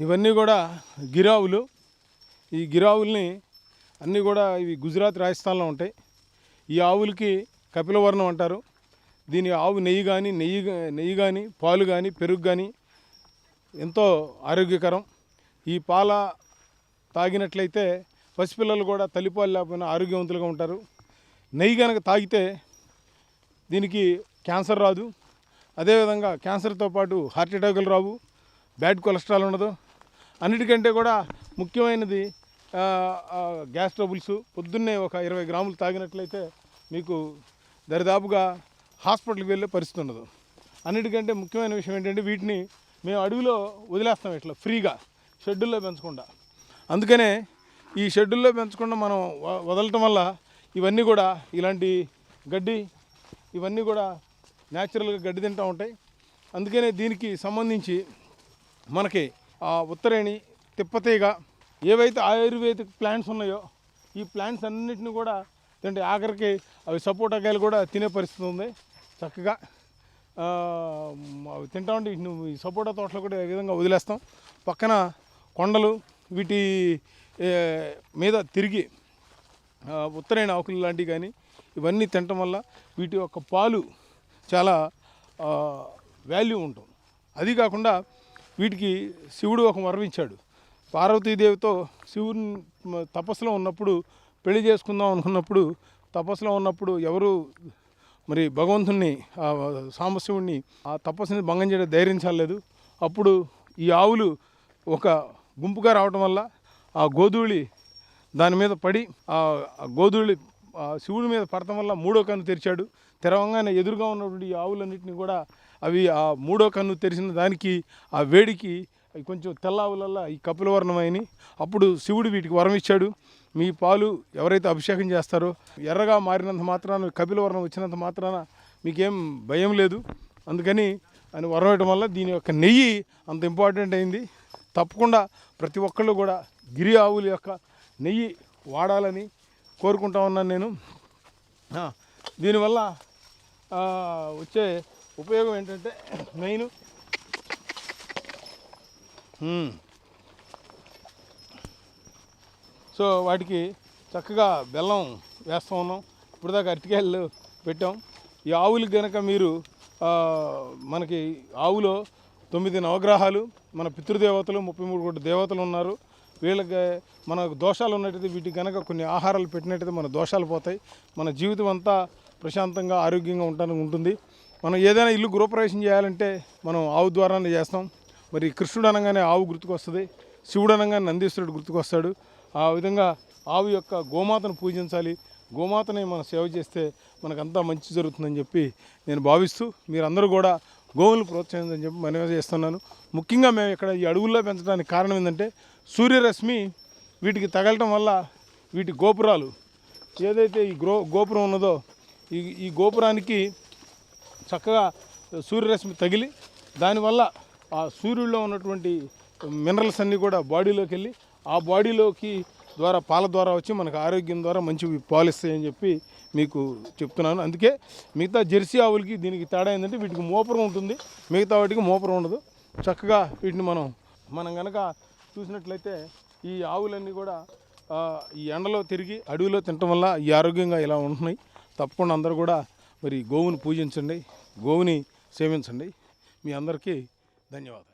ఇవన్నీ కూడా గిరావులు. ఈ గిరావుల్ని అన్నీ కూడా ఇవి గుజరాత్, రాజస్థాన్లో ఉంటాయి. ఈ ఆవులకి కపిలవర్ణం అంటారు. దీని ఆవు నెయ్యి కానీ పాలు కానీ పెరుగు కానీ ఎంతో ఆరోగ్యకరం. ఈ పాల తాగినట్లయితే పసిపిల్లలు కూడా తల్లిపాలు లేకపోయినా ఆరోగ్యవంతులుగా ఉంటారు. నెయ్యి కనుక తాగితే దీనికి క్యాన్సర్ రాదు. అదేవిధంగా క్యాన్సర్తో పాటు హార్ట్ అటాకులు రావు, బ్యాడ్ కొలెస్ట్రాల్ ఉండదు. అన్నిటికంటే కూడా ముఖ్యమైనది గ్యాస్ ట్రబుల్స్. పొద్దున్నే ఒక 20 గ్రాములు తాగినట్లయితే మీకు దరిదాపుగా హాస్పిటల్కి వెళ్ళే పరిస్థితి ఉండదు. అన్నిటికంటే ముఖ్యమైన విషయం ఏంటంటే వీటిని మేము అడవిలో వదిలేస్తాం ఇట్లా ఫ్రీగా, షెడ్యూల్లో పెంచకుండా. అందుకనే ఈ షెడ్యూల్లో పెంచకుండా మనం వదలటం వల్ల ఇవన్నీ కూడా ఇలాంటి గడ్డి ఇవన్నీ కూడా న్యాచురల్గా గడ్డి తింటూ ఉంటాయి. అందుకనే దీనికి సంబంధించి మనకి ఉత్తరేణి, తిప్పతీగ ఏవైతే ఆయుర్వేదిక్ ప్లాంట్స్ ఉన్నాయో ఈ ప్లాంట్స్ అన్నింటినీ కూడా తింటే ఆఖరికి అవి సపోటాకాయలు కూడా తినే పరిస్థితి ఉంది. చక్కగా అవి తింటా ఉంటే ఈ సపోటా తోటలో కూడా ఈ విధంగా వదిలేస్తాం. పక్కన కొండలు, వీటి మీద తిరిగి ఉత్తరేణి ఆకులు లాంటివి కానీ ఇవన్నీ తినటం వల్ల వీటి యొక్క పాలు చాలా వాల్యూ ఉంటుంది. అది కాకుండా వీటికి శివుడు ఒక వరం ఇచ్చాడు. పార్వతీదేవితో శివుని తపస్సులో ఉన్నప్పుడు, పెళ్లి చేసుకుందాం అనుకున్నప్పుడు, తపస్సులో ఉన్నప్పుడు ఎవరు మరి భగవంతుణ్ణి సాంబశివుణ్ణి ఆ తపస్సుని భంగం చేయడం ధైర్యం చాలలేదు. అప్పుడు ఈ ఆవులు ఒక గుంపుగా రావటం వల్ల ఆ గోధూళి దాని మీద పడి ఆ గోధూళి శివుడి మీద పడటం వల్ల మూడో కన్ను తెరిచాడు. తెరవంగానే ఎదురుగా ఉన్నటువంటి ఈ ఆవులన్నింటినీ కూడా అవి ఆ మూడో కన్ను తెరిచిన దానికి ఆ వేడికి అవి కొంచెం తెల్ల ఆవులల్లా ఈ కపిలవర్ణమైనవి. అప్పుడు శివుడు వీటికి వరం ఇచ్చాడు, మీ పాలు ఎవరైతే అభిషేకం చేస్తారో ఎర్రగా మారినంత మాత్రాన, కపిలవర్ణం వచ్చినంత మాత్రాన మీకేం భయం లేదు. అందుకని అని వరం ఇవ్వడం వల్ల దీని యొక్క నెయ్యి అంత ఇంపార్టెంట్ అయింది. తప్పకుండా ప్రతి ఒక్కళ్ళు కూడా గిరి ఆవుల యొక్క నెయ్యి వాడాలని కోరుకుంటా ఉన్నాను నేను. దీనివల్ల వచ్చే ఉపయోగం ఏంటంటే మెయిన్ సో వాటికి చక్కగా బెల్లం వేస్తూ ఉన్నాం. ఇప్పుడు దాకా అరటికాయలు పెట్టాం. ఈ ఆవులకి కనుక మీరు మనకి ఆవులో 9 నవగ్రహాలు, మన పితృదేవతలు, 33 కోట్ల దేవతలు ఉన్నారు. వీళ్ళకి మన దోషాలు ఉన్నట్టయితే వీటికి కనుక కొన్ని ఆహారాలు పెట్టినట్టయితే మన దోషాలు పోతాయి. మన జీవితం అంతా ప్రశాంతంగా ఆరోగ్యంగా ఉండడానికి ఉంటుంది. మనం ఏదైనా ఇల్లు గృహప్రవేశం చేయాలంటే మనం ఆవు ద్వారానే చేస్తాం. మరి కృష్ణుడు అనగానే ఆవు గుర్తుకొస్తుంది, శివుడు అనగానే నందీశ్వరుడు గుర్తుకొస్తాడు. ఆ విధంగా ఆవు యొక్క గోమాతను పూజించాలి. గోమాతని మనం సేవ చేస్తే మనకంతా మంచి జరుగుతుందని చెప్పి నేను భావిస్తూ మీరందరూ కూడా గోవులను ప్రోత్సహించని చెప్పి మనవి చేస్తున్నాను. ముఖ్యంగా మేము ఇక్కడ ఈ అడవుల్లో పెంచడానికి కారణం ఏంటంటే సూర్యరశ్మి వీటికి తగలటం వల్ల వీటి గోపురాలు ఏదైతే ఈ గోపురం ఉన్నదో ఈ గోపురానికి చక్కగా సూర్యరశ్మి తగిలి దానివల్ల ఆ సూర్యుల్లో ఉన్నటువంటి మినరల్స్ అన్నీ కూడా బాడీలోకి వెళ్ళి ఆ బాడీలోకి ద్వారా పాల ద్వారా వచ్చి మనకు ఆరోగ్యం ద్వారా మంచి పాలు ఇస్తాయని చెప్పి మీకు చెప్తున్నాను. అందుకే మిగతా జెర్సీ ఆవులకి దీనికి తేడా ఏంటంటే వీటికి మోపురం ఉంటుంది, మిగతా వాటికి మోపురం ఉండదు. చక్కగా వీటిని మనం కనుక చూసినట్లయితే ఈ ఆవులన్నీ కూడా ఈ ఎండలో తిరిగి అడవిలో తినటం వల్ల ఈ ఆరోగ్యంగా ఇలా ఉంటున్నాయి. తప్పకుండా అందరూ కూడా మరి గోవుని పూజించండి, గోవుని సేవించండి. మీ అందరికీ ధన్యవాదాలు.